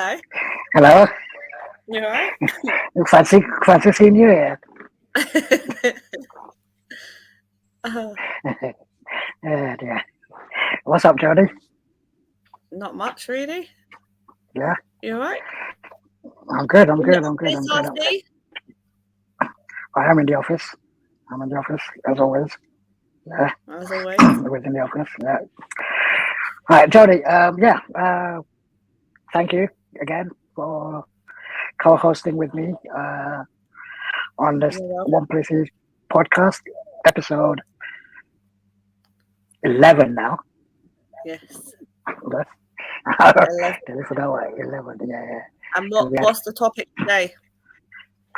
Hello. Hello. You alright? Fancy seeing you here. Oh, Dear. What's up, Jodie? not much, really. Yeah, You alright? I'm good. I'm In good. the I'm good. I'm office, good. RC? I am in the office. I'm in the office as always. Yeah, As always. always in the office. Yeah. All right, Jodie. Thank you again for co-hosting with me on this You're welcome. One Place East podcast, episode 11 now. Yes. Okay. I Did I forget what? 11. Yeah. And what's the topic today?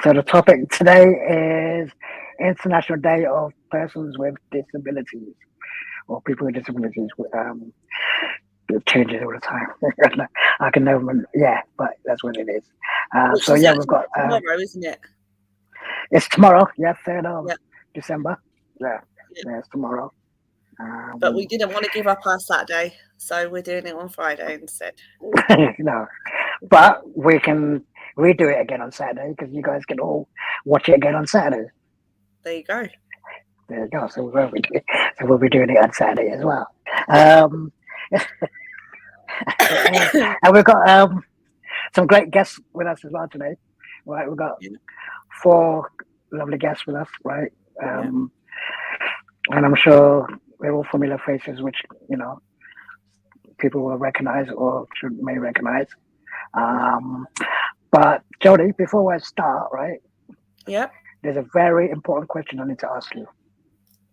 So the topic today is International Day of Persons with Disabilities, or people with disabilities. It changes all the time. I can never remember. Yeah, but that's what it is. Which So is yeah, we've got tomorrow, isn't it? it's tomorrow. Yeah, 3rd of Yeah. December. Yeah, it's tomorrow. But we didn't want to give up our Saturday, so we're doing it on Friday instead. No, but we can redo it again on Saturday because you guys can all watch it again on Saturday. There you go. There you go. So we'll be doing it on Saturday as well. And we've got some great guests with us as well today. Right, we've got 4 lovely guests with us. Right, and I'm sure they're all familiar faces, which people will recognize or may recognize. But Jodie, before I start, right? Yep. There's a very important question I need to ask you.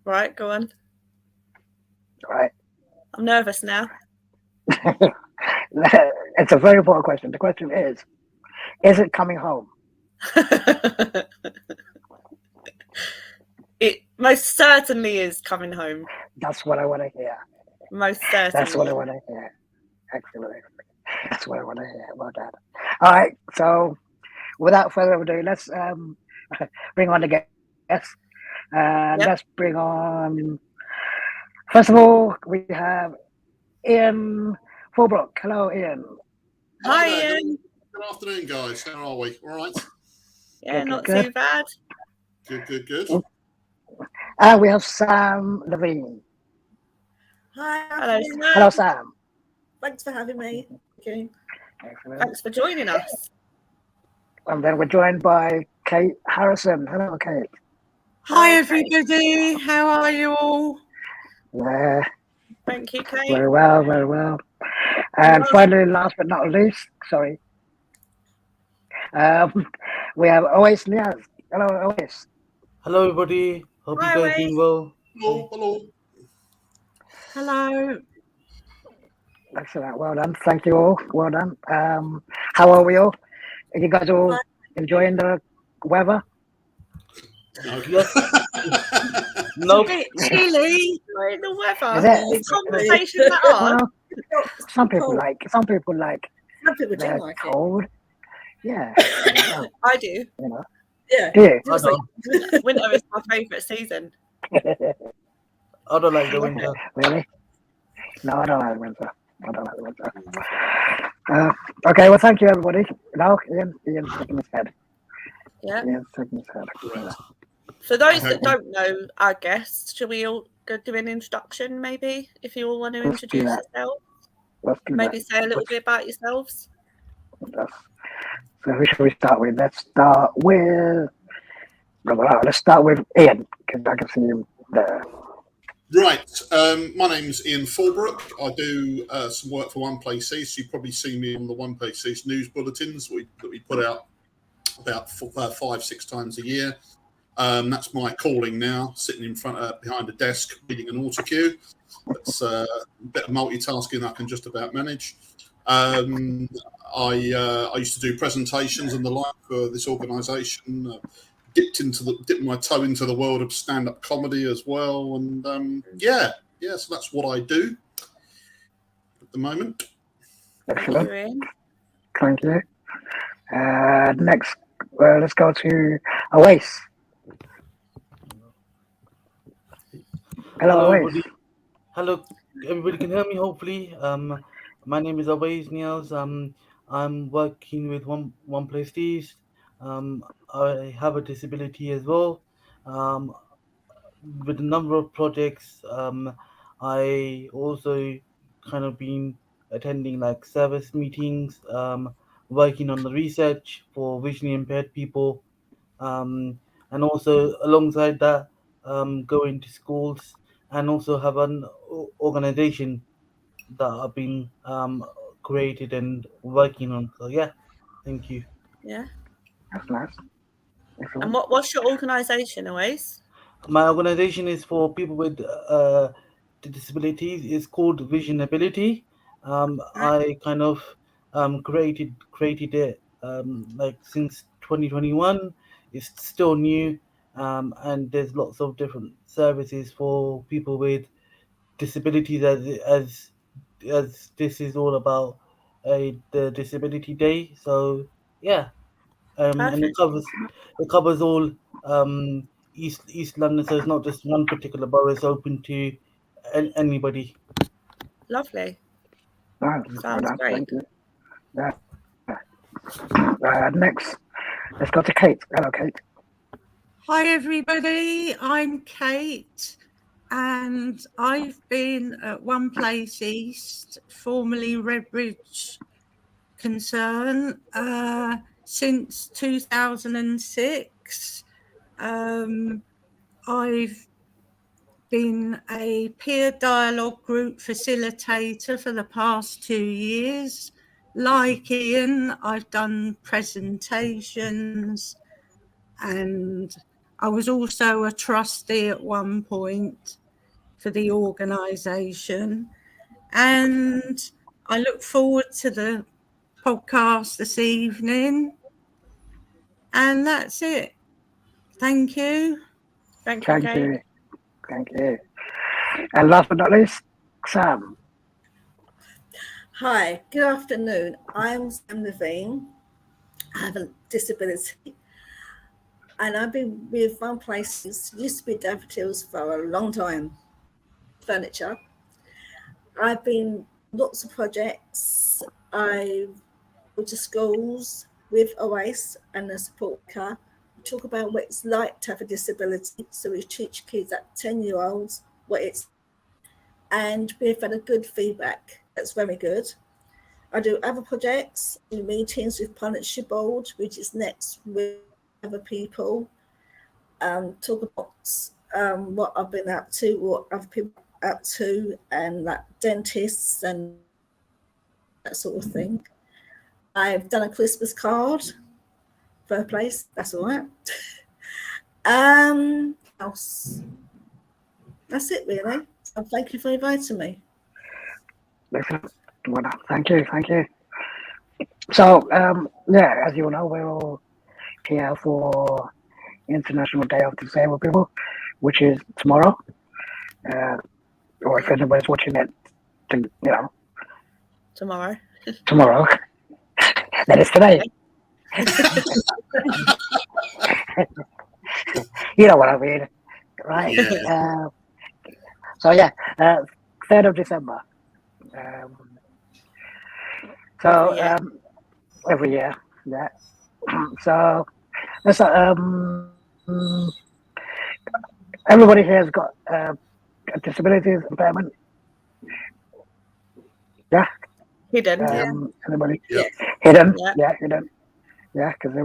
Right, go on. Right. I'm nervous now. It's a very important question. The question is it coming home? It most certainly is coming home. That's what I want to hear. Most certainly. That's what I want to hear. Excellent. That's what I want to hear. Well done. All right. So, without further ado, let's bring on the guests. Let's bring on. First of all, we have Ian Fullbrook. Hello, Ian. Hi, Ian. Good afternoon, guys. How are we? All right? Yeah, not too bad. Good. We have Sam Lavene. Hi. Hello, Sam. Thanks for having me. Okay. Excellent. Thanks for joining us. And then we're joined by Kate Harrison. Hello, Kate. Hi, everybody. How are you all? Yeah. Thank you, Kate. Very well. And finally, last but not least, sorry, we have Owais Niaz. Hello, Owais. Hello, everybody. Hope you guys doing well. Hello. Excellent. Well done. Thank you all. Well done. How are we all? Are you guys all enjoying the weather? Nope. Chilly. Enjoying the weather. Is it? It's conversation that are. Well, some people like Some people do like cold. Yeah. I do. Yeah. Do you? I don't. Winter is my favourite season. I don't like the winter. Really? No, I don't like winter. Okay, well, thank you, everybody. Now, Ian's shaking his head. Yeah. Ian's shaking his head. Right. For those that don't know our guests, should we all go do an introduction, maybe? If you all want to Let's do introduce that. yourselves, Let's do maybe that. say a little bit about yourselves. So who should we start with? Let's start with Ian, because I can see him there. Right. My name's Ian Fullbrook. I do some work for One Place East. You've probably seen me on the One Place East news bulletins that we put out about 5-6 times a year. That's my calling now, sitting in behind a desk reading an auto cue. That's a bit of multitasking I can just about manage. I used to do presentations and the like for this organisation. Dipped my toe into the world of stand-up comedy as well, and so that's what I do at the moment. Excellent. Thank you. Next, let's go to Owais. Hello, Owais. Everybody. Hello, everybody can hear me, hopefully. My name is Owais Niaz. I'm working with one place east. I have a disability as well. Um, with a number of projects. I also kind of been attending like service meetings, working on the research for visually impaired people, um, and also alongside that, going to schools and also have an organization that I've been created and working on. So yeah, thank you. Yeah. That's nice. And Excellent. what's your organisation, Owais? My organization is for people with disabilities. It's called Vision Ability. Right. I kind of created it like since 2021. It's still new, and there's lots of different services for people with disabilities as this is all about the Disability Day. So yeah, and Perfect. it covers all East London, so it's not just one particular borough. It's open to anybody. Lovely. Nice. Well Sounds done. great. Thank you. Yeah. Next, let's go to Kate. Hello, Kate. Hi, everybody. I'm Kate, and I've been at One Place East, formerly Redbridge Concern, since 2006. I've been a peer dialogue group facilitator for the past 2 years. Like Ian, I've done presentations, and I was also a trustee at one point for the organisation. And I look forward to the podcast this evening. And that's it. Thank you. Thank you, Thank Kate. you. Thank you. And last but not least, Sam. Hi, good afternoon. I'm Sam Lavene. I have a disability, and I've been with One Place, used to be Daffodils for a long time. Furniture. I've been lots of projects. I go to schools with Owais and a support car. We talk about what it's like to have a disability. So we teach kids at 10-year-olds what it's, and we've had a good feedback. That's very good. I do other projects, do meetings with Partnership Board, which is next with other people. Talk about what I've been up to, what other people are up to, and like dentists and that sort of thing. I've done a Christmas card for a place. That's all right. Else? That's it, really. So thank you for inviting me. Excellent. Well done. Thank you. Thank you. So, yeah, as you all know, we're all here for International Day of Disabled People, which is tomorrow. Or if anybody's watching it, Tomorrow. tomorrow, then it's today. You know what I mean, right? Yeah. So yeah, 3rd of December. So Yeah. every year, yeah. So that's everybody here has got disabilities, impairment. Yeah. Hidden. Anybody? Yeah. Hidden. Yeah. Yeah, hidden. Yeah, because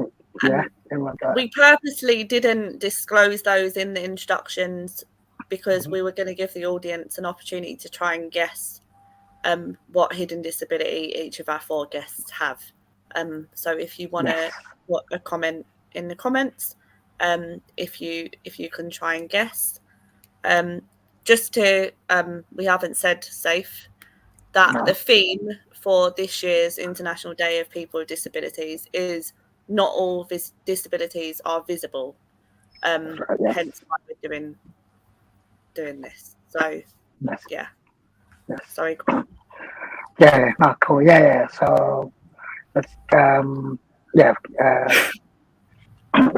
everyone got. We purposely didn't disclose those in the instructions because we were going to give the audience an opportunity to try and guess what hidden disability each of our 4 guests have. So if you want to put a comment in the comments, if you can try and guess, just to we haven't said safe that the theme for this year's International Day of People with Disabilities is not all disabilities are visible. Hence why we're doing this. So yeah. Sorry. Yeah, not cool. Yeah. So let's let's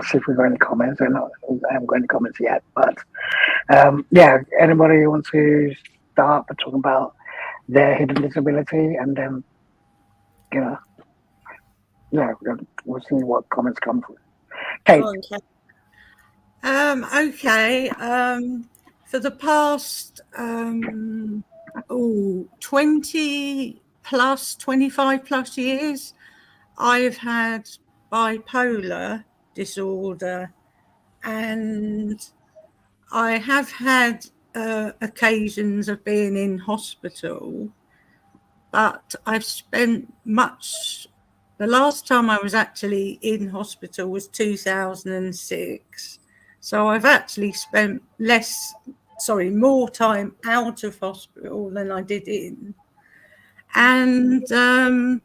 see if we've got any comments. I haven't got any comments yet, but yeah, anybody who wants to start by talking about their hidden disability, and then yeah, we'll see what comments come through. Kate. Go on, Kate. Okay. For the past 20 plus, 25 plus years, I've had bipolar disorder, and I have had occasions of being in hospital, but I've spent the last time I was actually in hospital was 2006. So I've actually spent more time out of hospital than I did in. And the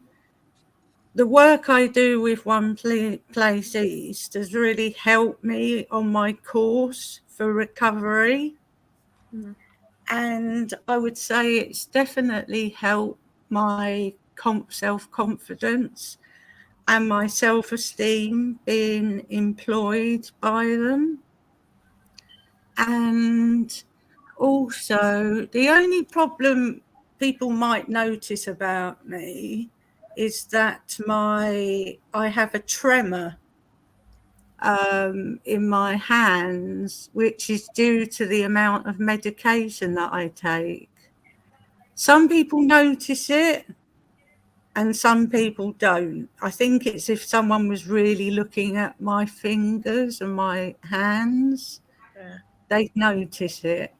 work I do with One Place East has really helped me on my course for recovery. Mm. And I would say it's definitely helped my self-confidence and my self-esteem being employed by them. And also, the only problem people might notice about me is that I have a tremor in my hands, which is due to the amount of medication that I take. Some people notice it and some people don't. I think it's if someone was really looking at my fingers and my hands, they'd notice it.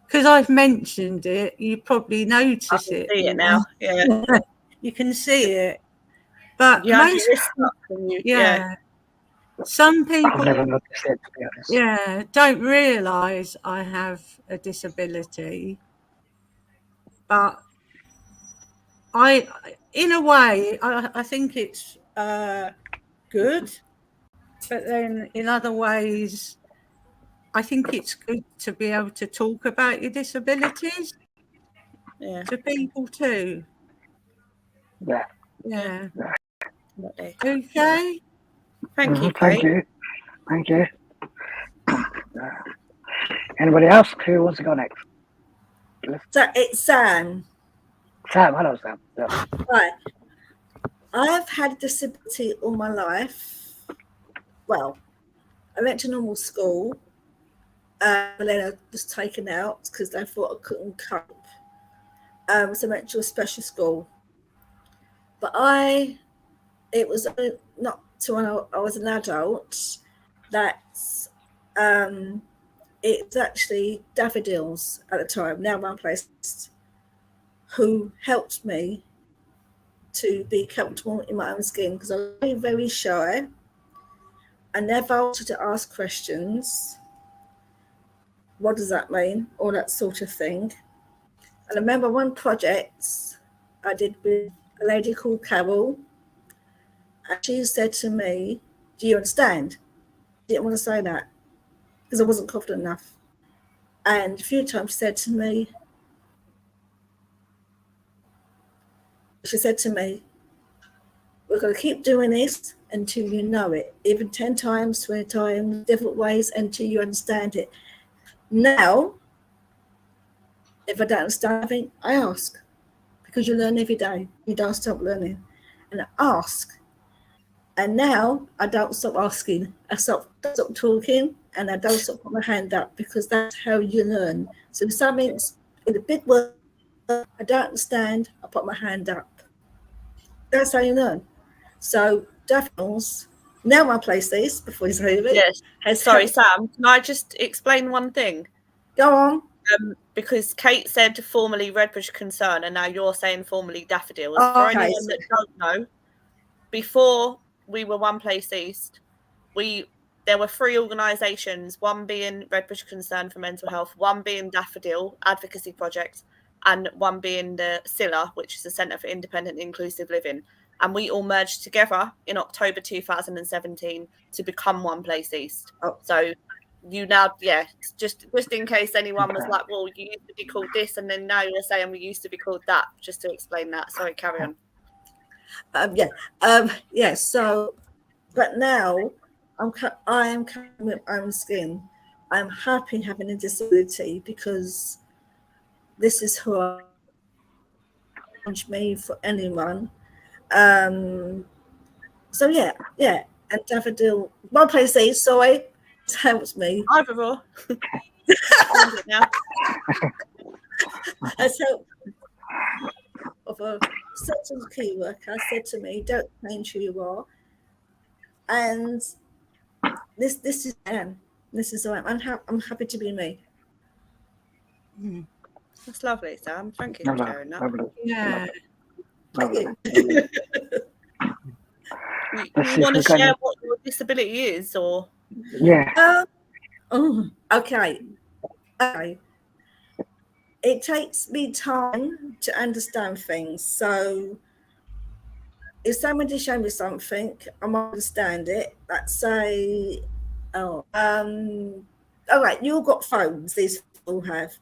Because I've mentioned it, you probably notice it. See it now. Yeah. You can see it. But You have your wrist up and some people I've never noticed it, to be honest. don't realise I have a disability. But in a way, I think it's good. But then in other ways, I think it's good to be able to talk about your disabilities to people too. Yeah. Yeah. Okay. Thank you, Kate. Thank you. Anybody else who wants to go next? So it's Sam. Sam, hello, Sam. Yeah. Right. I've had a disability all my life. Well, I went to normal school, but then I was taken out because they thought I couldn't cope. So I went to a special school. But it was not till when I was an adult that it was actually Daffodils at the time, now One Place, who helped me to be comfortable in my own skin, because I was very, very shy. I never wanted to ask questions. What does that mean? All that sort of thing. And I remember one project I did with a lady called Carol, and she said to me, "Do you understand?" I didn't want to say that because I wasn't confident enough. And a few times she said to me, "We're going to keep doing this until you know it, even 10 times, 20 times, different ways, until you understand it." Now, if I don't understand anything, I ask, because you learn every day. You don't stop learning. And I ask. And now I don't stop asking. I stop talking, and I don't stop putting my hand up, because that's how you learn. So if something's in a big word I don't understand, I put my hand up. That's how you learn. So Daffodils, now One Place East, before you say it. Yes. Sorry, Sam, can I just explain one thing? Go on. Because Kate said formerly Redbridge Concern, and now you're saying formerly Daffodils. Oh, For okay. anyone that don't know, before we were One Place East, there were 3 organisations, one being Redbridge Concern for Mental Health, one being Daffodil Advocacy Project, and one being the SILA, which is the Centre for Independent Inclusive Living. And we all merged together in October 2017 to become One Place East. Oh. So you now, just in case anyone was like, well, you used to be called this, and then now you're saying we used to be called that, just to explain that. Sorry, carry on. So, but now I am coming with my own skin. I'm happy having a disability, because this is who I me for anyone. So yeah, and Daffodil. One place says, sorry, that was me. Either or. Now. And so, of a certain key worker said to me, "Don't change who you are." And this is Anne. This is who I am. I'm happy to be me. That's lovely, Sam. Thank you for sharing that. Lovely. Yeah. Thank you. You want to share what your disability is, or? Yeah. Okay. It takes me time to understand things. So if somebody show me something, I might understand it. Let's say, all right, you've got phones, these people have,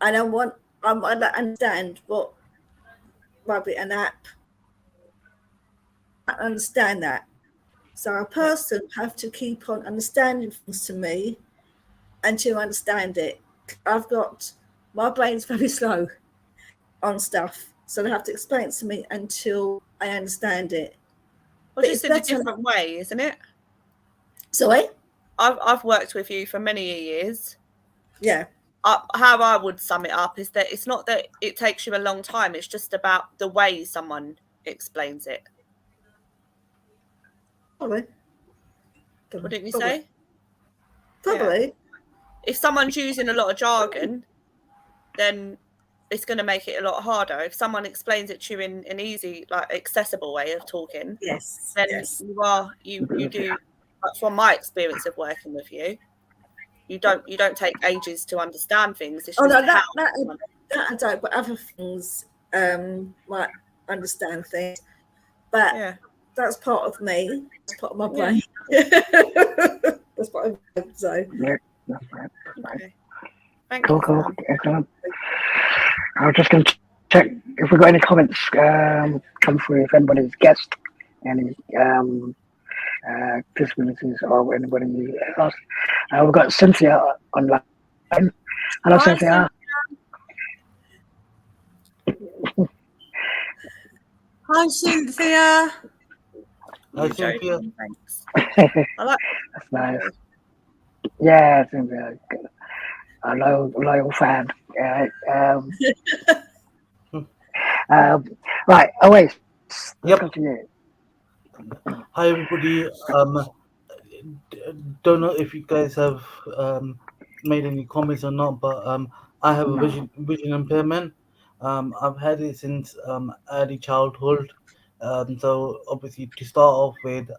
and I want to understand what might be an app. I understand that. So a person have to keep on understanding things to me until I understand it. My brain's very slow on stuff, so they have to explain it to me until I understand it. Well, just in a different way, isn't it? Sorry? I've worked with you for many years. Yeah. How I would sum it up is that it's not that it takes you a long time. It's just about the way someone explains it. Probably. Wouldn't you say? Probably. Yeah. If someone's using a lot of jargon, then it's going to make it a lot harder. If someone explains it to you in an easy, like accessible way of talking, then you do. Like from my experience of working with you, you don't take ages to understand things. It's just that I don't, but other things might understand things. But that's part of me. That's part of my brain. That's part of me. So yeah, that's right. Okay. Thank you. Cool. Excellent. I was just going to check if we've got any comments come through, if anybody's guessed any disabilities or anybody else. We've got Cynthia online. Hello, Cynthia. Hi, Cynthia. Hi, Cynthia. Thanks. I like That's nice. Yeah, Cynthia. A loyal fan. Right, Owais. Yep. Go to you. Hi, everybody. Don't know if you guys have made any comments or not, but I have a vision impairment. I've had it since early childhood. So obviously, to start off with,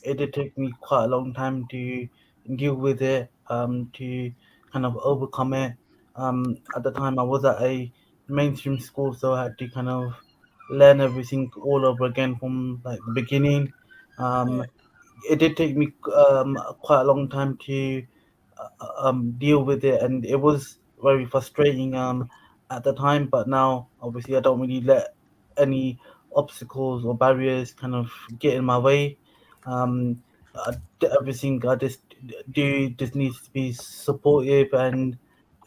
it did take me quite a long time to deal with it, to kind of overcome it. At the time, I was at a mainstream school, so I had to kind of learn everything all over again from like the beginning. It did take me quite a long time to deal with it, and it was very frustrating at the time. But now, obviously, I don't really let any obstacles or barriers kind of get in my way. Um, Everything I just do just needs to be supportive and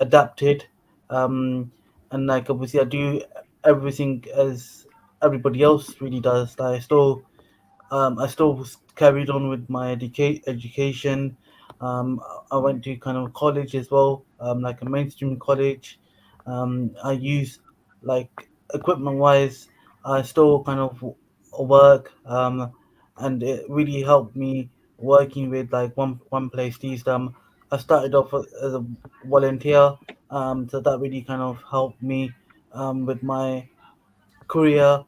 adapted. And like obviously, I do everything as everybody else really does. I still carried on with my education. I went to kind of college as well, like a mainstream college. I use like equipment wise, I still kind of work, and it really helped me working with like one place. These I started off as a volunteer, so that really kind of helped me with my career,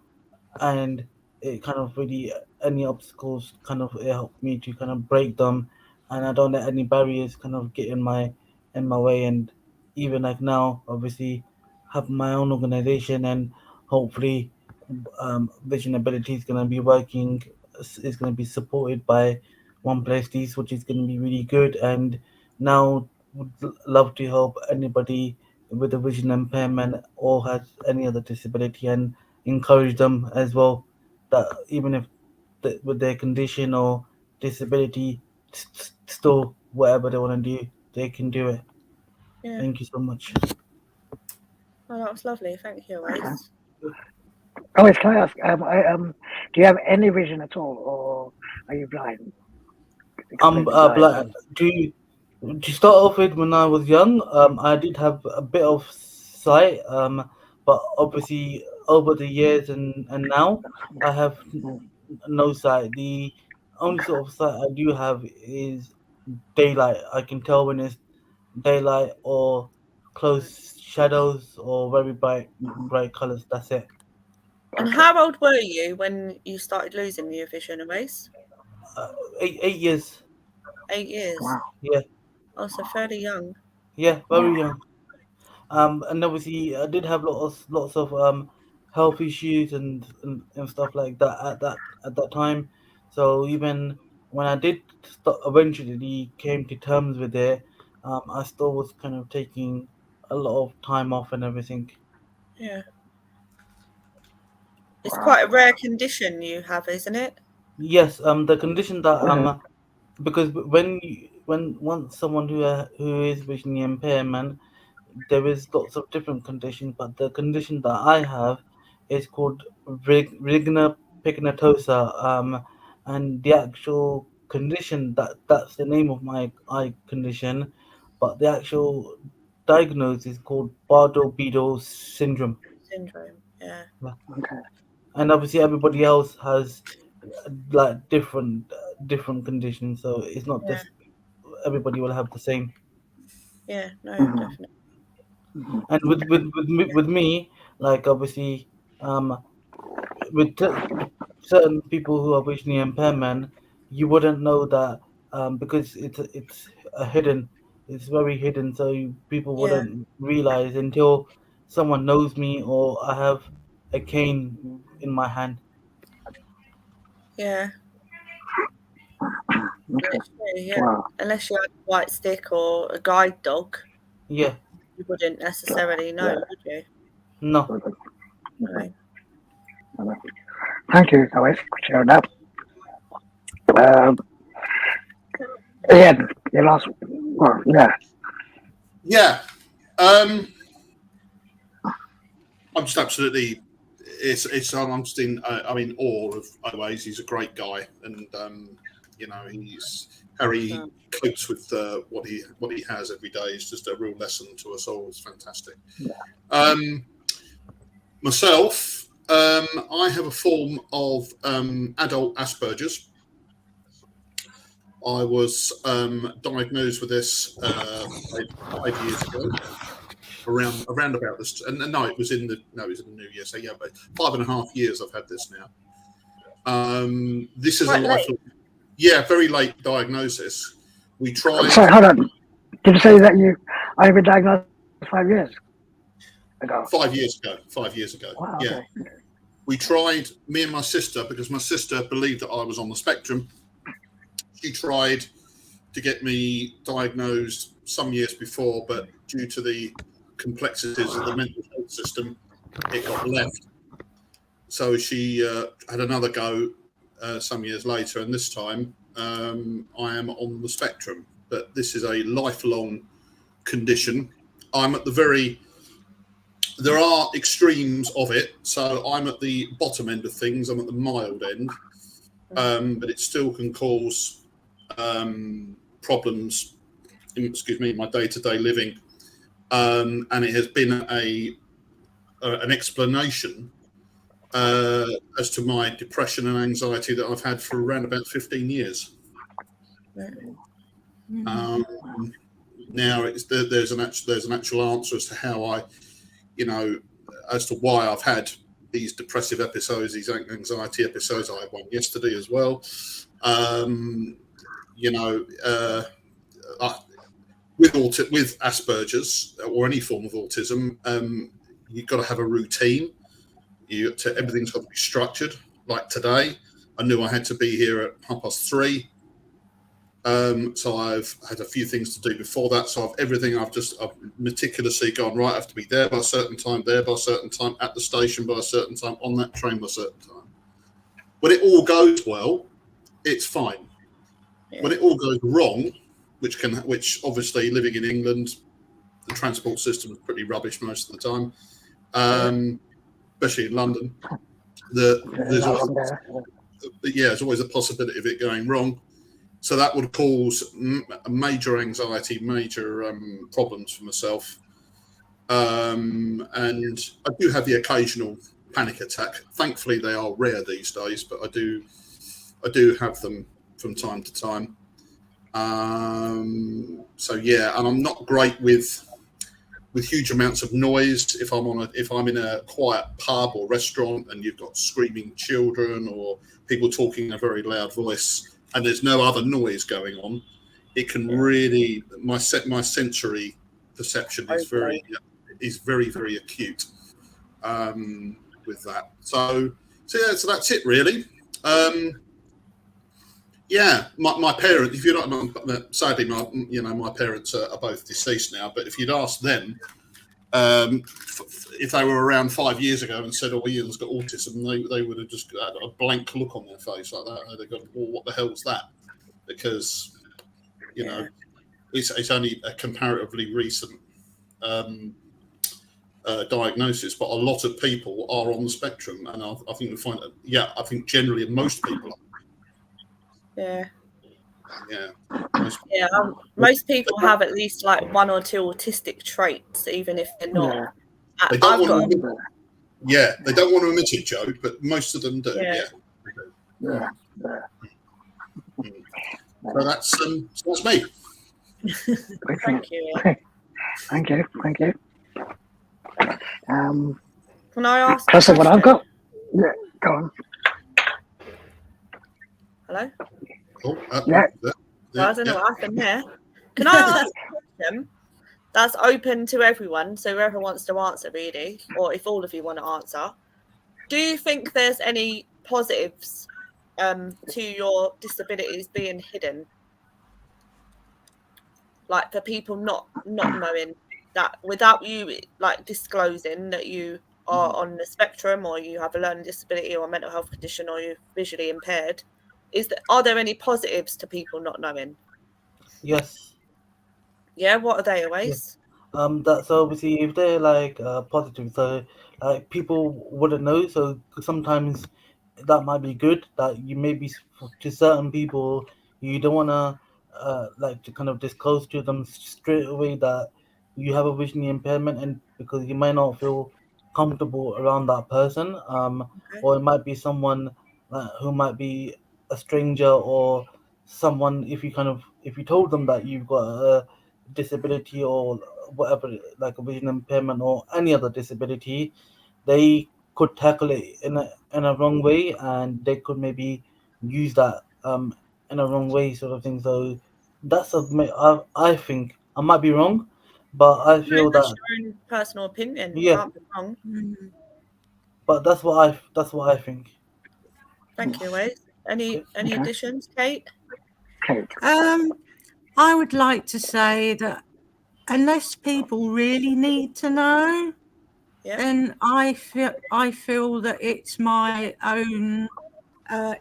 and it kind of really any obstacles kind of it helped me to kind of break them, and I don't let any barriers kind of get in my way. And even like now, obviously, have my own organization, and hopefully, Vision Ability is going to be working, is going to be supported by One Place These, which is going to be really good. And now would love to help anybody with a vision impairment or has any other disability, and encourage them as well that even if with their condition or disability, still whatever they want to do, they can do it. Thank you so much. Oh, that was lovely. Thank you, Owais. Owais, can I ask? Do you have any vision at all, or are you blind? Completely blind? To start off with, when I was young, I did have a bit of sight, but obviously over the years and now, I have no sight. The only sort of sight I do have is daylight. I can tell when it's daylight or close shadows or very bright colors. That's it. And Okay. how old were you when you started losing your vision, Owais? 8 years. 8 years. Wow. Yeah, Oh, so fairly young. yeah, very young. And obviously I did have lots of health issues and stuff like that at that time. So even when I did eventually came to terms with it, I still was kind of taking a lot of time off and everything. Yeah. It's Wow. quite a rare condition you have, isn't it? Yes, the condition that because when once someone who is visually impairment, there is lots of different conditions, but the condition that I have is called rigna pigmentosa, and the actual condition that's the name of my eye condition, but the actual diagnosis is called Bardet-Biedl syndrome. Syndrome. Yeah. Okay. And obviously everybody else has like different conditions, so it's not Yeah. just everybody will have the same. Yeah. No, Mhm. definitely. And with me, like obviously, um, with certain people who are visually impairment, you wouldn't know that, because it's a hidden, it's very hidden, so people Yeah. wouldn't realize until someone knows me or I have a cane in my hand. Yeah. Okay. Literally, yeah. Wow. Unless you had a white stick or a guide dog, Yeah, you wouldn't necessarily know, Yeah. would you? no. Okay. No. Thank you, Owais, for sharing that. Um, Ian, your last. Well, yeah. Yeah. I'm just absolutely. I'm just in. I'm in awe of Owais. He's a great guy, and he's how he copes with what he has every day is just a real lesson to us all. It's fantastic. Myself, I have a form of adult Asperger's. I was diagnosed with this 5 years ago. Around about this, and no, it was in the New Year. So yeah, but 5.5 years I've had this now. This is Quite a late. lifelong, yeah, very late diagnosis. We tried Sorry, hold on. Did you say that you only been diagnosed 5 years ago? 5 years ago. 5 years ago, Wow. yeah. Okay. We tried, me and my sister, because my sister believed that I was on the spectrum. She tried to get me diagnosed some years before, but due to the complexities of the mental health system, it got left. So she had another go some years later, and this time I am on the spectrum. But this is a lifelong condition. I'm at there are extremes of it. So I'm at the bottom end of things. I'm at the mild end, but it still can cause problems in my day-to-day living, and it has been an explanation as to my depression and anxiety that I've had for around about 15 years. Now there's an actual answer as to how I, as to why I've had these depressive episodes, these anxiety episodes. I had one yesterday as well. With Asperger's or any form of autism, you've got to have a routine. Everything's got to be structured. Like today, I knew I had to be here at 3:30. So I've had a few things to do before that. So I've meticulously gone, right, I have to be there by a certain time, there by a certain time, at the station by a certain time, on that train by a certain time. When it all goes well, it's fine. Yeah. When it all goes wrong, which obviously living in England, the transport system is pretty rubbish most of the time, especially in London. there's always a possibility of it going wrong. So that would cause major anxiety, major problems for myself. And I do have the occasional panic attack. Thankfully, they are rare these days, but I do have them from time to time. So yeah, and I'm not great with huge amounts of noise. If I'm in a quiet pub or restaurant and you've got screaming children or people talking in a very loud voice and there's no other noise going on, it can really my sensory perception is very very acute with that. So that's it really. Yeah, my parents. If you're not, sadly, my parents are both deceased now. But if you'd asked them, if they were around 5 years ago and said, "Oh, Ian's got autism," they would have just had a blank look on their face like that. They'd go, "Well, what the hell's that?" Because it's only a comparatively recent diagnosis, but a lot of people are on the spectrum, and I think we find that. Yeah, I think generally most people are. Most people have at least like one or two autistic traits, even if they're not. They don't want to admit it, Joe, but most of them do. So that's me. Thank you. Thank you. Can I ask? Plus, what I've got. Yeah, go on. Hello. Yeah. I don't know what happened there. Can I ask a question that's open to everyone? So whoever wants to answer, really, or if all of you want to answer, do you think there's any positives to your disabilities being hidden? Like for people not knowing that, without you like disclosing that you are on the spectrum or you have a learning disability or a mental health condition or you're visually impaired, are there any positives to people not knowing? Yes. Yeah, what are they, Owais? That's obviously if they're like positive, so like people wouldn't know. So sometimes that might be good. That you maybe to certain people you don't want to like to kind of disclose to them straight away that you have a vision impairment, and because you might not feel comfortable around that person. Or it might be someone who might be a stranger or someone. If you told them that you've got a disability or whatever, like a vision impairment or any other disability, they could tackle it in a wrong way, and they could maybe use that in a wrong way, sort of thing. So that's I think I might be wrong, but I feel that's that your own personal opinion. You Yeah. can't be wrong. but that's what I think. Thank you, Owais. Any additions, Kate? I would like to say that unless people really need to know, then I feel that it's my own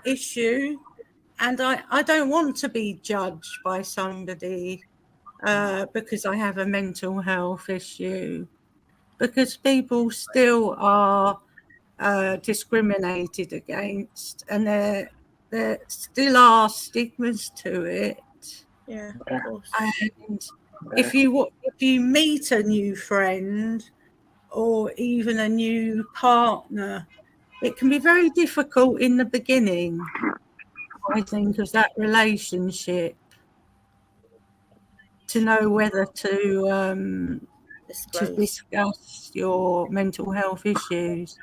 issue, and I don't want to be judged by somebody because I have a mental health issue, because people still are discriminated against, and there still are stigmas to it. Yeah, of course. And if you meet a new friend or even a new partner, it can be very difficult in the beginning, I think, of that relationship to know whether to discuss your mental health issues.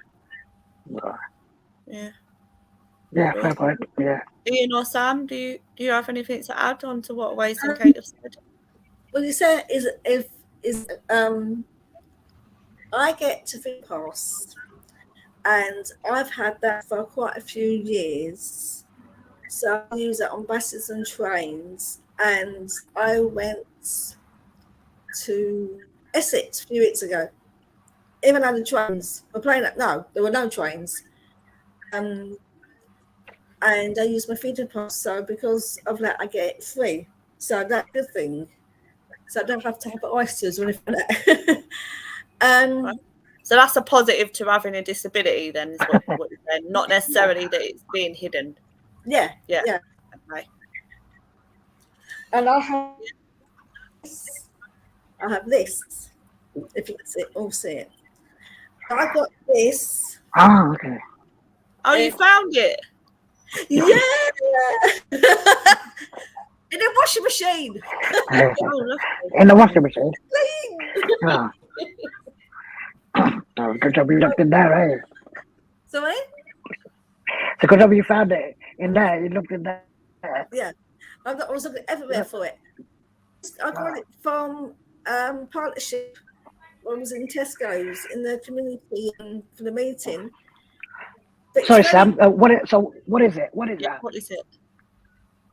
Yeah, fair point. Yeah. Ian or Sam, do you have anything to add on to what Owais and Kate have said? Well, you say is I get to think past, and I've had that for quite a few years. So I use it on buses and trains, and I went to Essex a few weeks ago. Even on the trains, we're playing that. No, there were no trains. And I use my feeding pass, so because of that, I get it free. So that's a good thing. So I don't have to have oysters or anything like that. So that's a positive to having a disability, then, is what you're saying. Not necessarily that it's being hidden. Yeah. Yeah. Yeah. Okay. And I have lists. If you can all see it. I got this. Oh, okay. Oh, you found it? Yeah. In the washing machine. Oh, lovely. In the washing machine. Clean. Oh. Oh, good job you looked in there, eh? Sorry? So good job you found it in there. You looked in there. Yeah. I was looking everywhere for it. I got it from partnership. I was in Tesco's in the community for the meeting. But Sorry, it's Sam. What is it? What is that? What is it?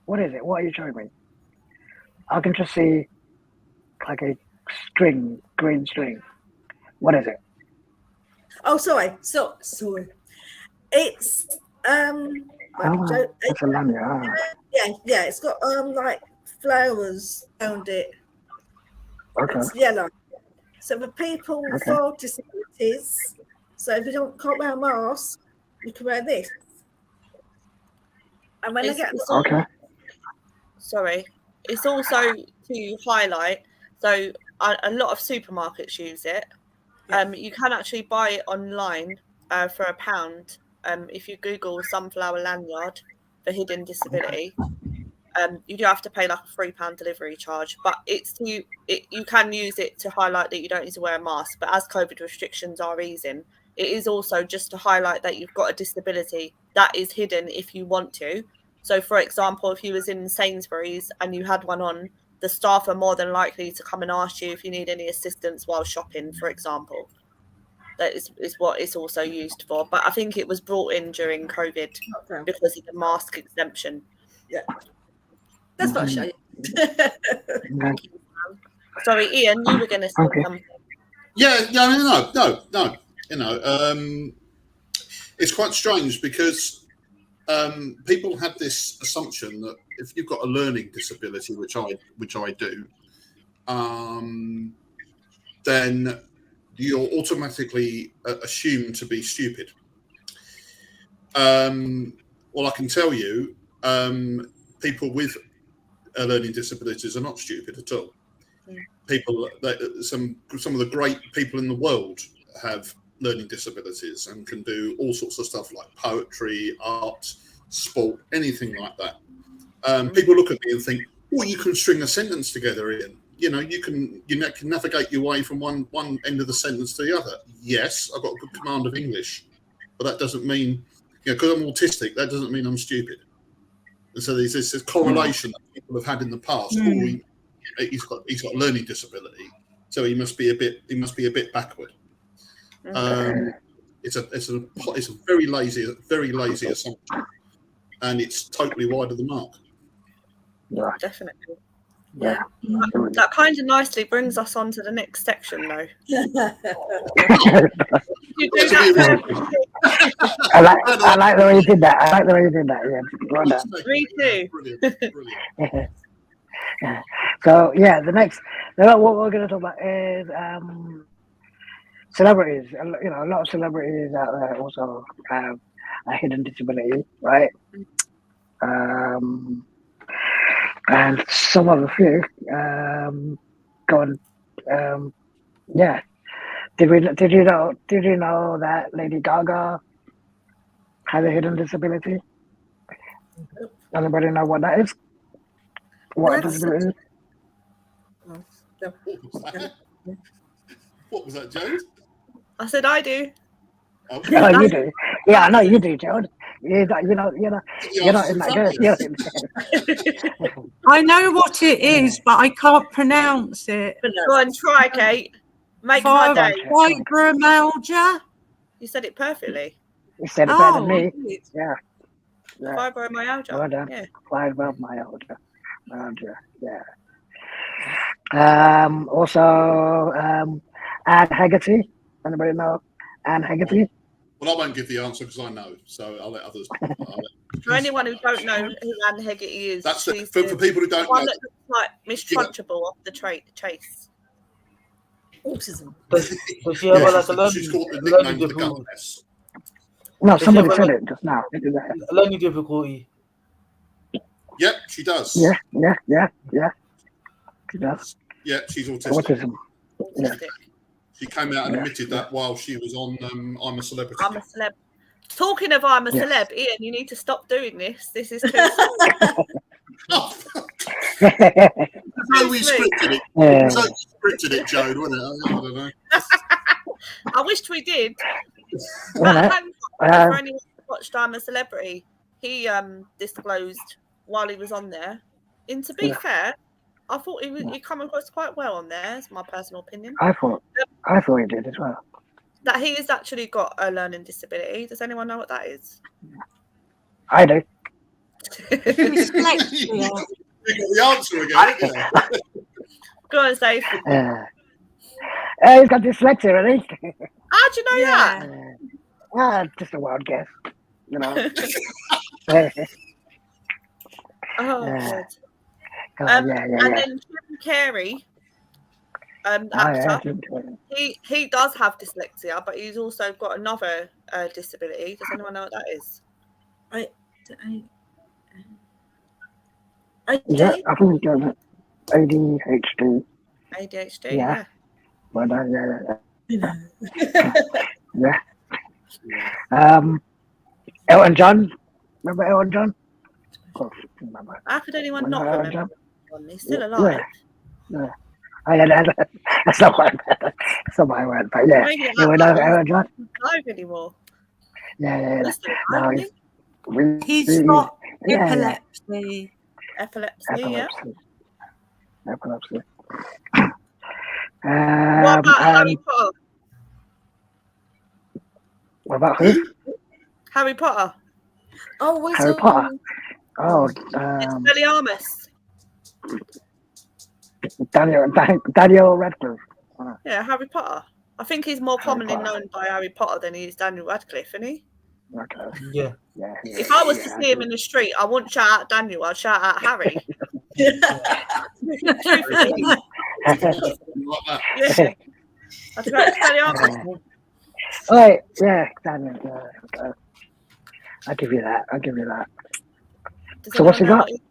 What is it? What are you showing me? I can just see like a string, green string. What is it? Oh, sorry. Sorry. It's It's a lanyard. yeah. It's got like flowers around it. Okay. It's yellow. So for people with disabilities, so if you can't wear a mask, you can wear this. And when Sorry, it's also to highlight. So a lot of supermarkets use it. You can actually buy it online for £1. If you Google sunflower lanyard for hidden disability, you do have to pay like a £3 delivery charge. But you can use it to highlight that you don't need to wear a mask. But as COVID restrictions are easing, it is also just to highlight that you've got a disability that is hidden if you want to. So, for example, if you was in Sainsbury's and you had one on, the staff are more than likely to come and ask you if you need any assistance while shopping, for example. That is what it's also used for. But I think it was brought in during COVID because of the mask exemption. Yeah. That's what I show you. Thank you. Sorry, Ian, you were going to say something. Yeah, no. You know, it's quite strange because people had this assumption that if you've got a learning disability, which I do, then you're automatically assumed to be stupid. Well, I can tell you, people with learning disabilities are not stupid at all. People, some of the great people in the world have learning disabilities and can do all sorts of stuff like poetry, art, sport, anything like that. People look at me and think, "Well, you can string a sentence together, Ian. You know, you can navigate your way from one end of the sentence to the other." Yes, I've got a good command of English, but that doesn't mean, because I'm autistic, that doesn't mean I'm stupid. And so there's this correlation that people have had in the past. Oh, he's got a learning disability, so he must be a bit backward. It's a very lazy assumption, and it's totally wide of the mark. Yeah. Definitely. Yeah. That kind of nicely brings us on to the next section, though. You do that I like the way you did that. Yeah. Well done. Me too. Brilliant. So yeah, what we're going to talk about is celebrities. You know, a lot of celebrities out there also have a hidden disability, right? And some of the few go on. Yeah. Did you know that Lady Gaga has a hidden disability? Anybody know what that is? What a disability is? What was that, Jodie? I said I do. Okay. Oh, you do. Yeah, I know you do, Jodie. You're not in that girl. I know what it is, but I can't pronounce it. Go on, try, Kate. Make my day. Fibromyalgia. You said it perfectly. You said it better than me. Yeah. Fibromyalgia. Well done. Yeah. Fibromyalgia. Yeah. Also, Anne Haggerty. Anybody know Anne Haggerty? Well, I won't give the answer because I know, so I'll let others. For anyone who don't know who Anne Haggerty is, That's she's for people who don't one know. that looks like Miss Trunchbull off the Chase. Autism. Does she have like a she's called the learning nickname the difficulty? Governess. No, Does somebody she have said a it just now. learning difficulty? Yep, she does. Yeah. She does. Yeah, she's autistic. Autism. Autistic. She came out and Yeah. admitted that while she was on I'm a Celebrity. I'm a celeb. Talking of I'm a Yes. celeb, Ian, you need to stop doing this. This is too Oh, Yeah. so we scripted it. Yeah. So scripted it, Joan, wasn't it? I don't know. I wished we did. Well, Matt Hancock, for anyone who watched I'm a Celebrity, he disclosed while he was on there. And to be fair, I thought he come across quite well on there. It's my personal opinion. I thought he did as well. That he has actually got a learning disability. Does anyone know what that is? I do. Dyslexia. You got the answer again. Yeah. Go on, Saif. He's got dyslexia, hasn't he? How do you know that? Just a wild guess, you know. Oh, Yeah. God. Yeah. And then Jim Carrey, the actor, he does have dyslexia, but he's also got another disability. Does anyone know what that is? Yeah, I think he's got ADHD. ADHD, Yeah. Well done, yeah. Elton John. Remember Elton John? Of course, remember. How could anyone Remember not Elton remember? John? He's still alive. Yeah. That's not what I word, but yeah. Maybe You know Elton John? He's not alive anymore. Yeah. He's still alive, isn't he? He's got epilepsy. Epilepsy, yeah. Epilepsy. What about Harry Potter? What about who? Harry Potter. Oh, what's Harry Potter. Oh, Expelliarmus. Daniel Radcliffe. Yeah, Harry Potter. I think he's more commonly known by Harry Potter than he is Daniel Radcliffe, isn't he? Okay. Yeah. If I was to see him in the street, I wouldn't shout out Daniel, I'd shout out Harry. Truthfully. Yeah. I'd go Expelliarmus. Right, yeah, Daniel. I'll give you that. Does So what's he anyone know got? what he-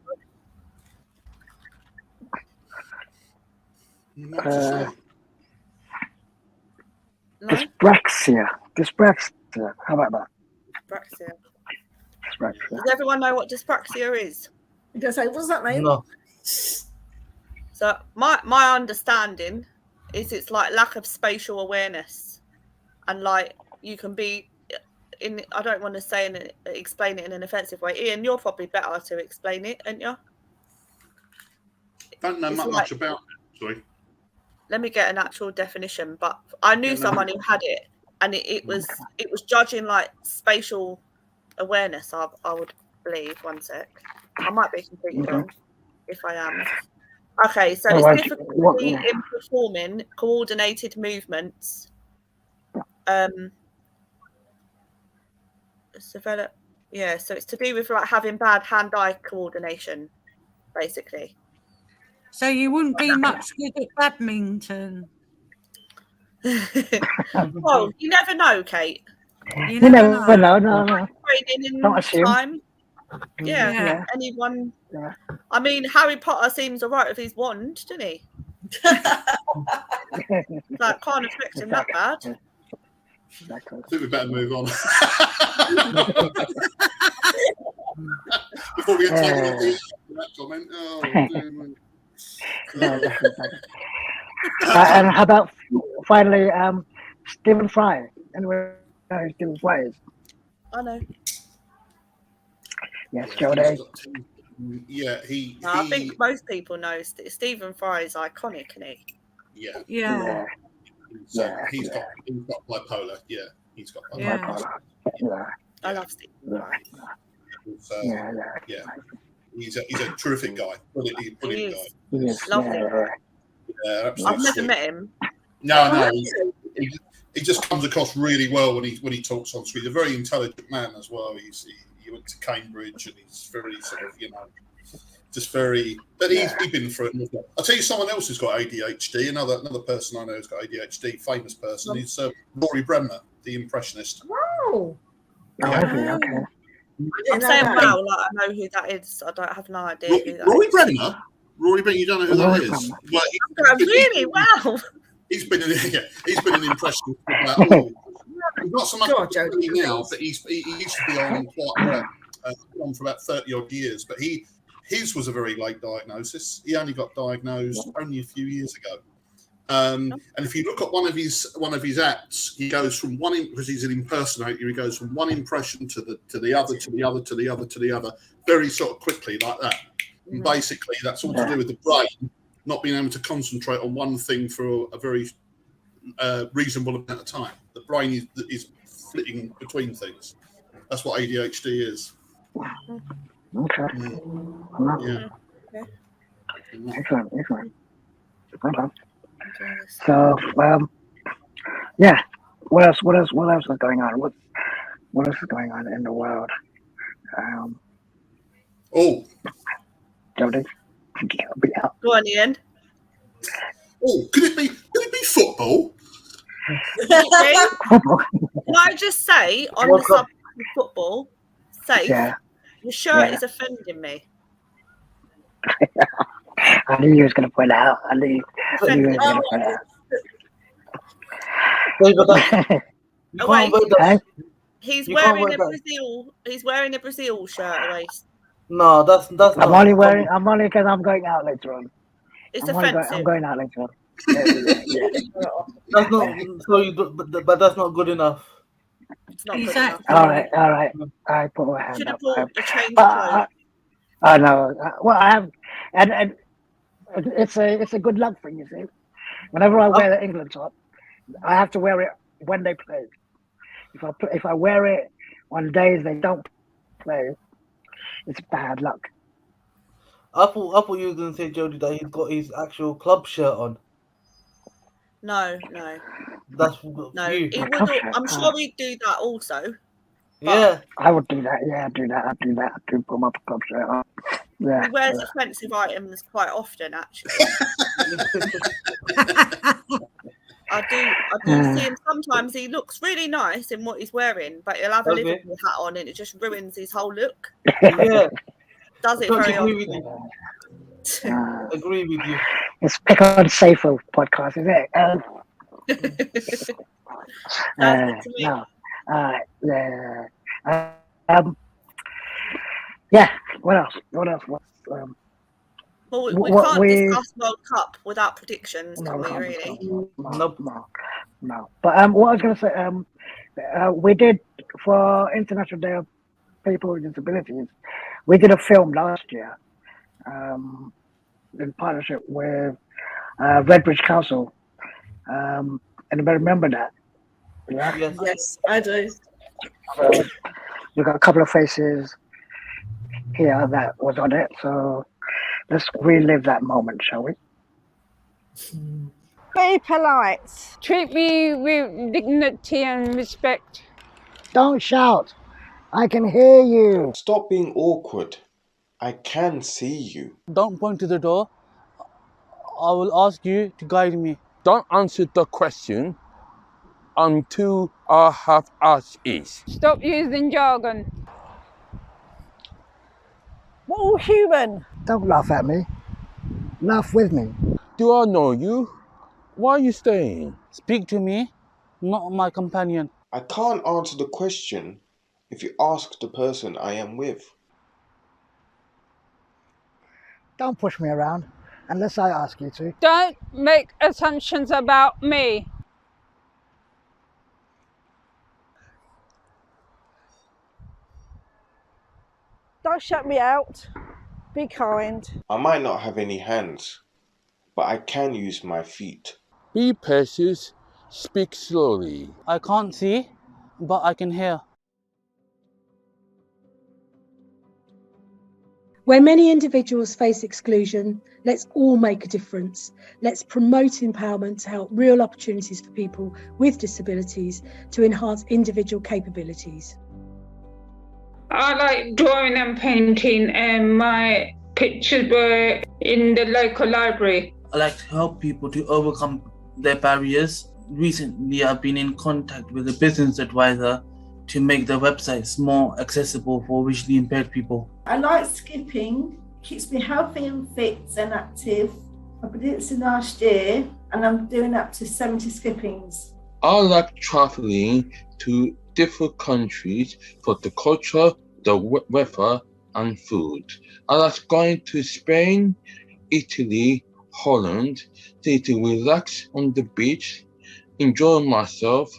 No? Dyspraxia. How about that? Dyspraxia. Does everyone know what dyspraxia is? You gonna say, what's that mean? No. So my understanding is it's like lack of spatial awareness, and like you can be in. I don't want to say explain it in an offensive way. Ian, you're probably better to explain it, aren't you? Don't know much about it. Sorry. Let me get an actual definition. But I knew someone who had it, and it was judging like spatial awareness. I would believe. One sec. I might be completely wrong. If I am. Okay, so it's difficulty in performing coordinated movements. So it's to do with like having bad hand-eye coordination, basically. So you wouldn't be much good at badminton. Well, you never know, Kate. You never know. No. Training in Don't assume. time. Yeah. Yeah. Anyone? Yeah. I mean, Harry Potter seems alright with his wand, doesn't he? Like, can't affect him that bad. Exactly. I think we better move on. Before we get taken off that comment. Oh, dear. And how about finally Stephen Fry? Anyway, Stephen Fry is. I know. Yes, Jodie. I think most people know Stephen Fry is iconic, isn't he? Yeah. He's got bipolar. Yeah, he's got bipolar. Yeah. I love Stephen Fry. He's a terrific guy. Brilliant guy. Yes. Lovely. Yeah, absolutely. I've never met him. No. He just comes across really well when he talks on screen. He's a very intelligent man as well. He went to Cambridge and he's very sort of just very. But he's been through it. I'll tell you someone else who's got ADHD. Another person I know who's got ADHD, famous person. He's Rory Bremner, the impressionist. Wow. Okay. I'm saying wow, like I know who that is. I don't have no idea who that Rory is. Bremner? Rory Bremner, you don't know who that is? Well, Really? Wow. He's been an impressionist. He's not so much Jodie, now, but he used to be on quite a lot, on for about 30 odd years. But his was a very late diagnosis. He only got diagnosed only a few years ago. And if you look at one of his acts, he goes from because he's an impersonator. He goes from one impression to the other, to the other, to the other, to the other, very sort of quickly like that. And basically, that's all to do with the brain not being able to concentrate on one thing for a very reasonable amount of time. The brain is flitting between things. That's what ADHD is. Okay. Yeah. Excellent. Okay. So, yeah. What else is going on? What else is going on in the world? Jodie, be out. Go on, Ian. Oh, could it be football? Can I just say on the subject of football, Saif, your shirt is offending me. I knew you was going to point out. I knew you was going to point out. Owais, he's wearing a Brazil. He's wearing a Brazil shirt, Owais. No, that's not. I'm only because I'm going out later on. It's I'm offensive. going out later on. Yeah. That's not. But that's not good enough. It's not good enough. All right. I put my hand Should have up. bought a change of clothes. I know. Well, I have, and it's a good luck thing, you see. Whenever I wear the England top, I have to wear it when they play. If I wear it on days they don't play, it's bad luck. I thought you were going to say, Jodie, that he's got his actual club shirt on. No. That's No, you. he would. I'm sure he'd do that also. Yeah, I would do that. Yeah, I'd do that. I'd do put my club shirt on. Yeah. He wears offensive items quite often, actually. I do see him sometimes. He looks really nice in what he's wearing, but he'll have a Liverpool hat on, and it just ruins his whole look. Yeah. Does it very often? Agree with you. It's Pick on Saifur podcast, is it? No. Yeah. What else? Well, we can't discuss World Cup without predictions, can we? Really? No. But what I was going to say, we did for International Day of People with Disabilities. We did a film last year, in partnership with Redbridge Council. Anybody remember that? Yeah. Yes, I do. We've got a couple of faces here that was on it, so let's relive that moment, shall we? Be polite. Treat me with dignity and respect. Don't shout. I can hear you. Stop being awkward. I can see you. Don't point to the door. I will ask you to guide me. Don't answer the question until I have asked it. Stop using jargon. We're all human. Don't laugh at me. Laugh with me. Do I know you? Why are you staying? Speak to me, not my companion. I can't answer the question if you ask the person I am with. Don't push me around unless I ask you to. Don't make assumptions about me. Don't shut me out. Be kind. I might not have any hands, but I can use my feet. Be patient, speak slowly. I can't see, but I can hear. Where many individuals face exclusion, let's all make a difference. Let's promote empowerment to help real opportunities for people with disabilities to enhance individual capabilities. I like drawing and painting, and my pictures were in the local library. I like to help people to overcome their barriers. Recently, I've been in contact with a business advisor to make their websites more accessible for visually impaired people. I like skipping, keeps me healthy and fit and active. I did it since last year and I'm doing up to 70 skippings. I like traveling to different countries for the culture, the weather, and food. I like going to Spain, Italy, Holland, to relax on the beach, enjoy myself,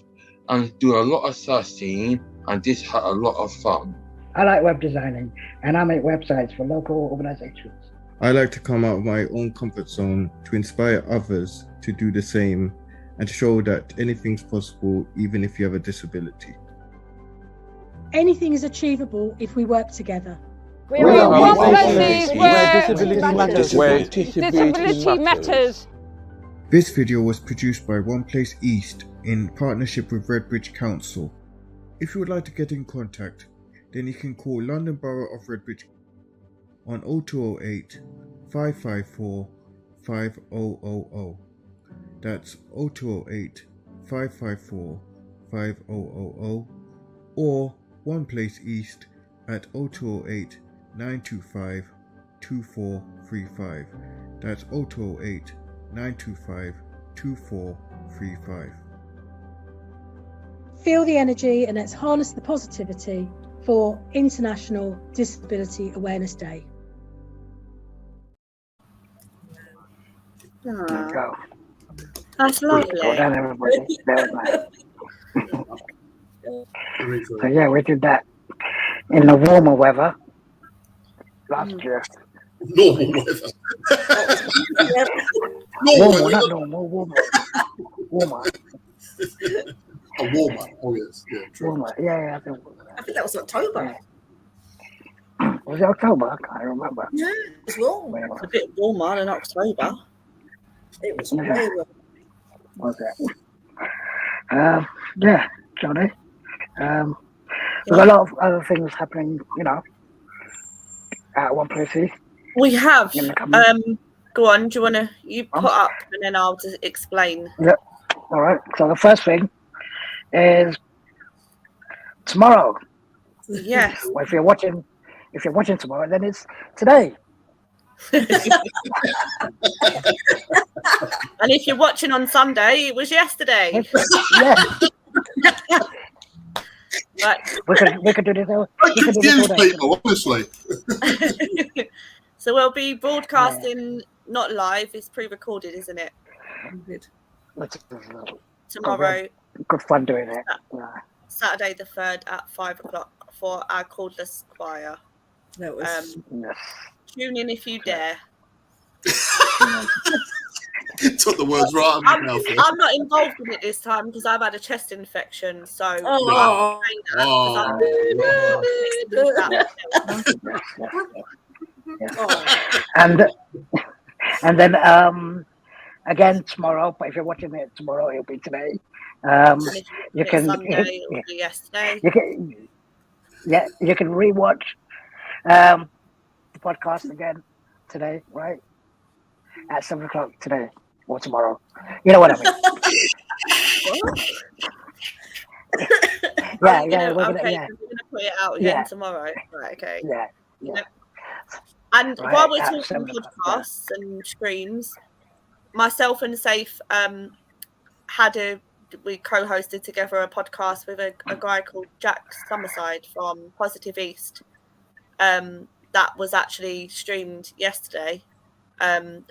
and do a lot of sightseeing, and just had a lot of fun. I like web designing, and I make websites for local organizations. I like to come out of my own comfort zone to inspire others to do the same and to show that anything's possible even if you have a disability. Anything is achievable if we work together. We are one place where disability matters. This video was produced by One Place East in partnership with Redbridge Council. If you would like to get in contact, then you can call London Borough of Redbridge on 0208 554 5000. That's 0208 554 5000, or One Place East at 0208 925 2435. That's 0208 925 2435. Feel the energy and let's harness the positivity for International Disability Awareness Day. There you go. That's lovely. Well done, everybody. Very nice. So yeah, we did that in the warmer weather last year. Normal weather. Warmer, not normal, warmer. Warmer. Oh, warmer. Oh, yes. Yeah, true. Warmer. Yeah, I think that was October. Yeah. Was it October? I can't remember. Yeah, it was warm. It's a bit warmer than October. It was very warm. Was it? Yeah, Jodie. There's a lot of other things happening, at One Place East. We have. Go on. Do you want to? You put up, and then I'll just explain. Yep. All right. So the first thing is tomorrow. Yes. Well, if you're watching tomorrow, then it's today. And if you're watching on Sunday, it was yesterday. Yeah. Right. We could do this. I confuse people, honestly. So we'll be broadcasting not live. It's pre-recorded, isn't it? Tomorrow. Good fun doing it. Saturday the 3rd at 5:00 for our cordless choir. That was. Tune in if you dare. Took the words right out of my mouth. I'm not involved in it this time because I've had a chest infection. So and then again tomorrow. But if you're watching it tomorrow, it'll be today. You can. Sunday, it'll be yesterday. You can rewatch the podcast again today, right? At 7:00 today or tomorrow. You know what I mean? We're gonna put it out again tomorrow. Right, okay. Yeah. And right, while we're talking podcasts and streams, myself and Saif we co-hosted together a podcast with a guy called Jack Summerside from Positive East. That was actually streamed yesterday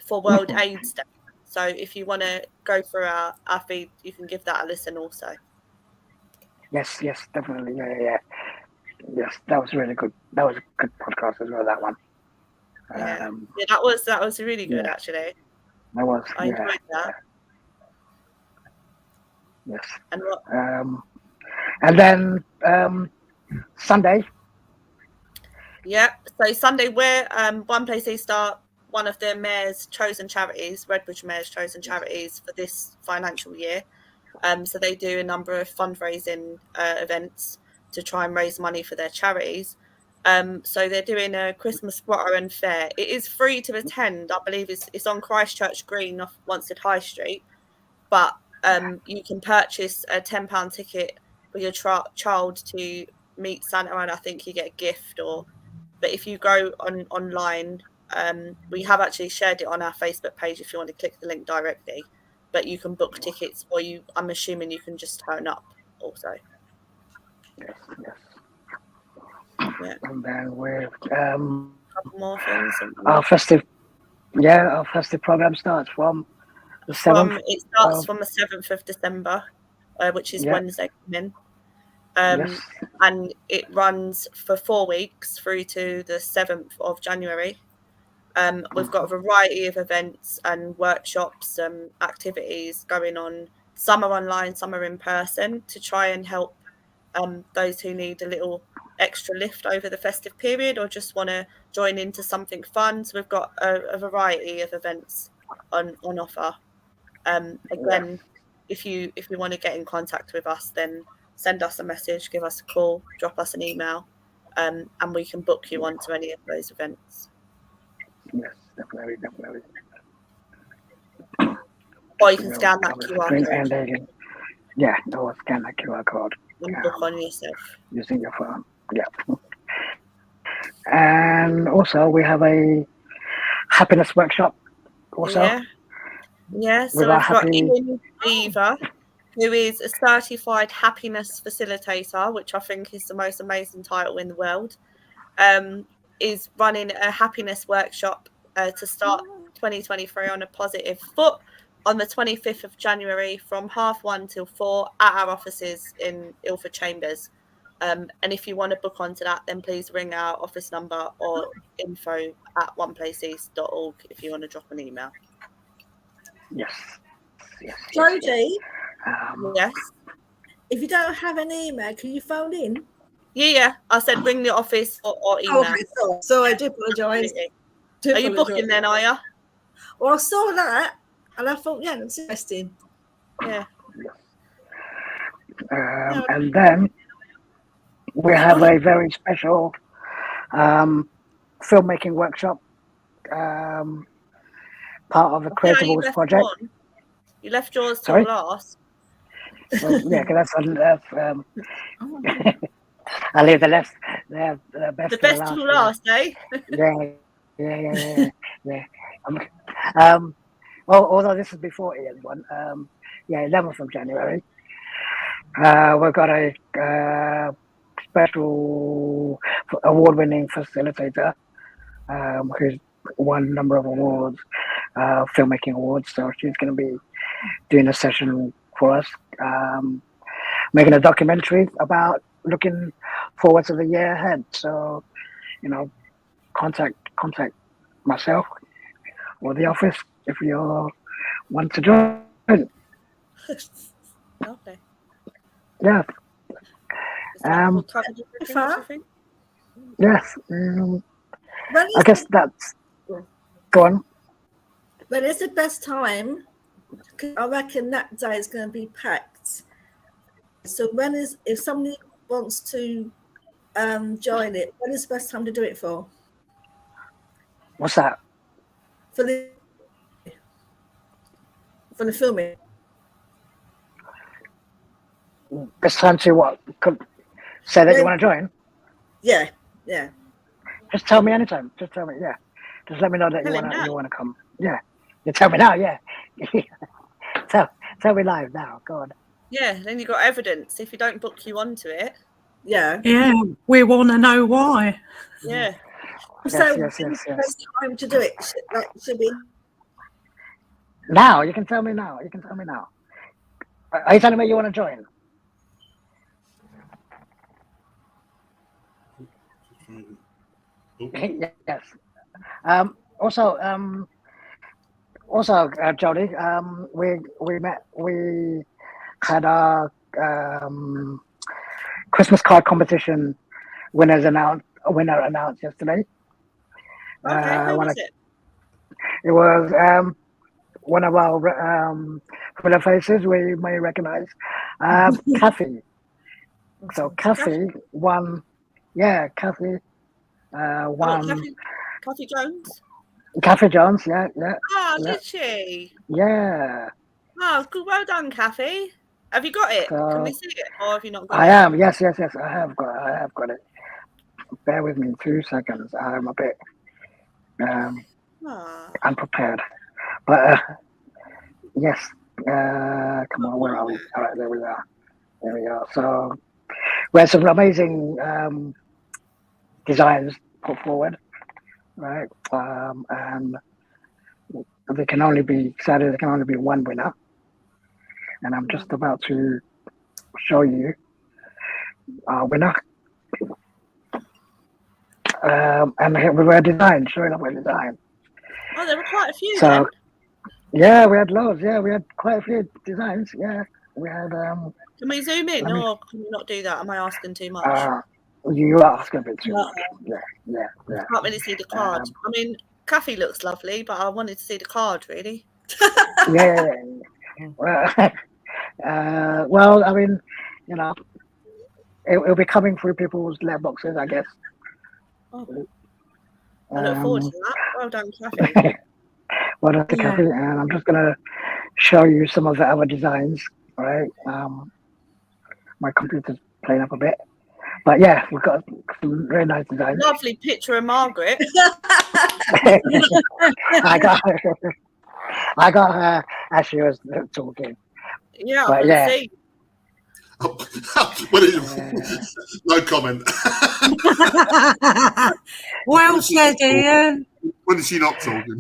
for World AIDS Day. So if you want to go through our feed, you can give that a listen also. Yes, definitely. Yeah. Yes, that was really good. That was a good podcast as well, that one. That was really good actually. That was. I enjoyed that. Yes. And what? And then Sunday. Yeah. So Sunday we're One Place East are one of the mayor's chosen charities, Redbridge Mayor's chosen charities for this financial year. So they do a number of fundraising events to try and raise money for their charities. So they're doing a Christmas grotto and fair. It is free to attend. I believe it's on Christchurch Green off Wanstead High Street. But you can purchase a £10 ticket for your child to meet Santa, and I think you get a gift. But if you go online, we have actually shared it on our Facebook page if you want to click the link directly. But you can book tickets, or I'm assuming you can just turn up also. Yes. Yeah. And then with couple more things. our festive program starts from the 7th. It starts from the 7th of December, which is Wednesday coming. And it runs for 4 weeks through to the 7th of January. We've got a variety of events and workshops and activities going on. Some are online, some are in person, to try and help those who need a little extra lift over the festive period or just want to join into something fun. So we've got a variety of events on offer. Again, if you want to get in contact with us, then send us a message, give us a call, drop us an email, and we can book you onto any of those events. Yes, definitely. Or you can scan that QR code. Or scan that QR code. And book on yourself. Using your phone. Yeah. And also we have a happiness workshop also. Yeah. So I've got Ian Fullbrook, who is a certified happiness facilitator, which I think is the most amazing title in the world. Is running a happiness workshop to start 2023 on a positive foot on the 25th of January from 1:30 till 4 at our offices in Ilford Chambers. And if you want to book onto that, then please ring our office number or info@oneplaceeast.org if you want to drop an email. Yes. Jodie? Yes. If you don't have an email, can you phone in? Yeah. I said ring the office or email. Okay, so I do apologise. Are you booking then, are you? Well, I saw that and I thought, yeah, that's interesting. Yeah. And then we have a very special filmmaking workshop, part of the Creatables project. You left yours till last. Well, yeah, because that's I leave the best till last, eh? Yeah. Well, although this is before Ian's one, 11th of January. We've got a special award-winning facilitator who's won a number of awards, filmmaking awards. So she's going to be doing a session for us, making a documentary about looking forward to the year ahead. So, contact myself or the office if you want to join. Okay. Yeah. Yes. I guess that's. Go on. But it's the best time. I reckon that day is going to be packed. So if somebody wants to join it, when is the best time to do it for? What's that? For the filming. Best time to what? Say that you want to join? Yeah. Just tell me anytime. Just tell me, yeah. Just let me know that you want to come. Yeah. You tell me now, yeah. tell me live now. Go on. Yeah, then you got evidence. If you don't book you onto it. Yeah, we want to know why. Yeah. So yes. Time to do it. Should be now. You can tell me now. Are you telling me you want to join? Yes. Also, Jodie, we had our Christmas card competition winner announced yesterday. Okay, who was it? It was one of our familiar faces we may recognize, Kathy. So Kathy won. Yeah, Kathy One, Kathy Jones. Kathy Jones, yeah. Oh, did she? Yeah. Oh, good. Well done, Kathy. Have you got it? Can we see it, or have you not got it? I am. Yes. I have got it. Bear with me 2 seconds. I'm a bit unprepared, but yes. Come on, where are we? All right, there we are. So we had some amazing designs put forward, right? And there can only be one winner, and I'm just about to show you our winner. And here we were showing up with design. Oh, there were quite a few. So then. yeah, we had loads. Yeah, we had quite a few designs. Yeah, we had. Can we zoom in, or can we not do that? Am I asking too much? You are asking a bit too much. Yeah. I can't really see the card. I mean, Kathy looks lovely, but I wanted to see the card, really. Yeah. Well, I mean, you know, it'll be coming through people's letterboxes, I guess. Oh. I look forward to that. Well done, Kathy. Well done to Kathy, and I'm just gonna show you some of the other designs. All right. My computer's playing up a bit, but yeah, we've got some very nice designs. Lovely picture of Margaret. I got her as she was talking. Yeah, but I can see. No comment. Well said, Ian. When is she not talking?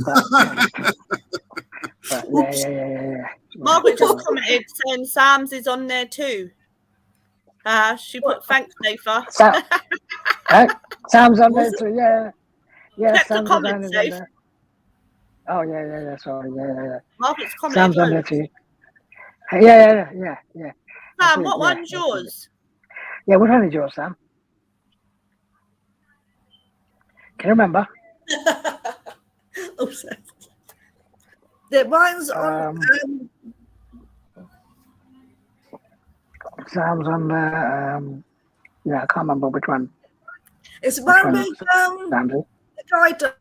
Yeah. Margaret just commented saying Sam's is on there too. She put thanks, Saifur. Sam's on there too. Yeah. Check Sam's the comments, on there. Oh yeah. Sorry, yeah. Margaret's commented. Sam's on there too. Yeah. Sam, what one's yours? Yeah, which one is yours, Sam? Can you remember? Mine's on. Sam's on the. Yeah, I can't remember which one. It's one with the guide dog.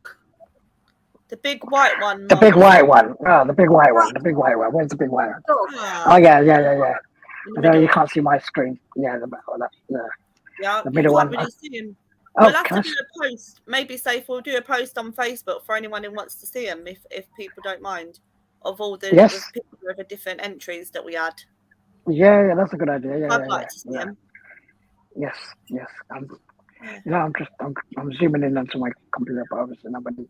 The big white one. The big white one. Oh, the big white one. Where's the big white one? Oh yeah. I know you can't see my screen. Yeah, the middle one. Really see him. Oh, we'll have to do a post. Maybe Saifur will do a post on Facebook for anyone who wants to see him, if people don't mind, of all the people with the different entries that we had. Yeah, that's a good idea. Yeah, I'd like to see him. Yes. I'm zooming in onto my computer, but obviously nobody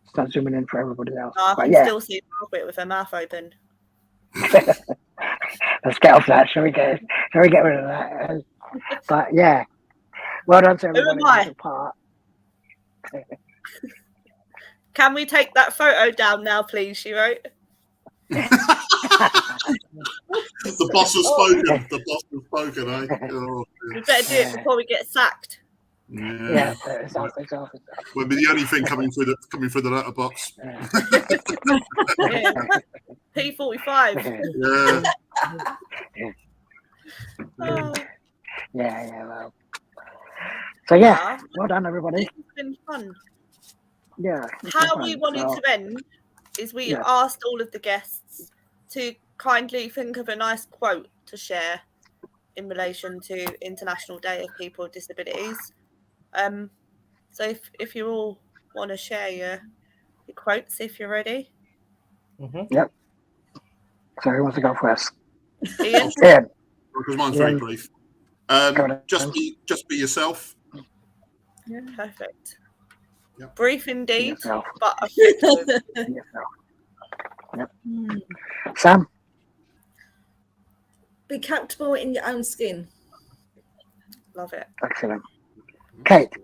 start zooming in for everybody else. I can still see Margaret with her mouth open. Let's get off that. Shall we get rid of that? But yeah, well done to everybody. Can we take that photo down now, please? She wrote. The boss has spoken. The boss has spoken, eh? Oh, we better do it before we get sacked. Yeah. Will be the only thing coming through the letterbox. P45. Yeah. Well. So yeah, well done, everybody. It's been fun. Yeah. How we wanted to end is we asked all of the guests to kindly think of a nice quote to share in relation to International Day of People with Disabilities. So if you all want to share your quotes, if you're ready. Mm-hmm. Yep. So who wants to go first? Ian. Because mine's very brief. Just be yourself. Yeah, perfect. Yep. Brief indeed, but effective. Yep. Sam. Be comfortable in your own skin. Love it. Excellent. Kate.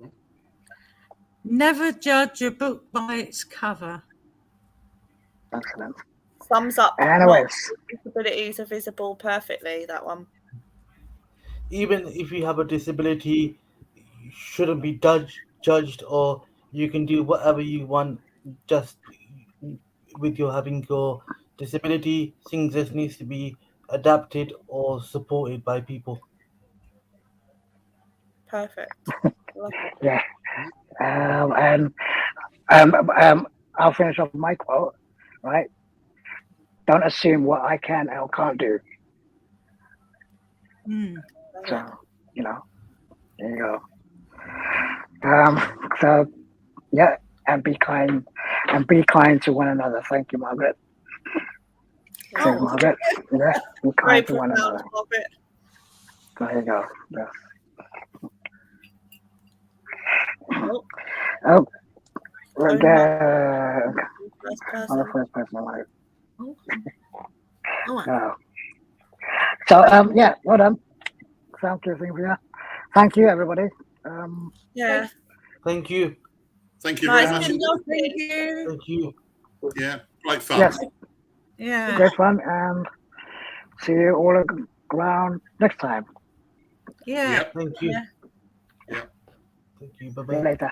Never judge a book by its cover. Excellent. Thumbs up. Owais. Disabilities are visible perfectly, that one. Even if you have a disability, you shouldn't be judged, or you can do whatever you want just with your having your disability. Things just needs to be adapted or supported by people. Perfect. Yeah. And I'll finish off my quote, right? Don't assume what I can or can't do. So, you know, there you go. So, yeah, and be kind to one another. Thank you, Margaret. So, Margaret, yeah, be kind to one another. There you go. Yes. Oh, right there. On the first person, right? Oh. So, yeah, well done. Thank you, Cynthia. Thank you, everybody. Yeah. Thank you. Thank you very Nice. much. Thank indeed. you. Thank you. Yeah, great fun. Yes, Yeah. great fun, and see you all around next time. Yeah. Yep. Thank you. Yeah. Thank you. See you Bye-bye. later.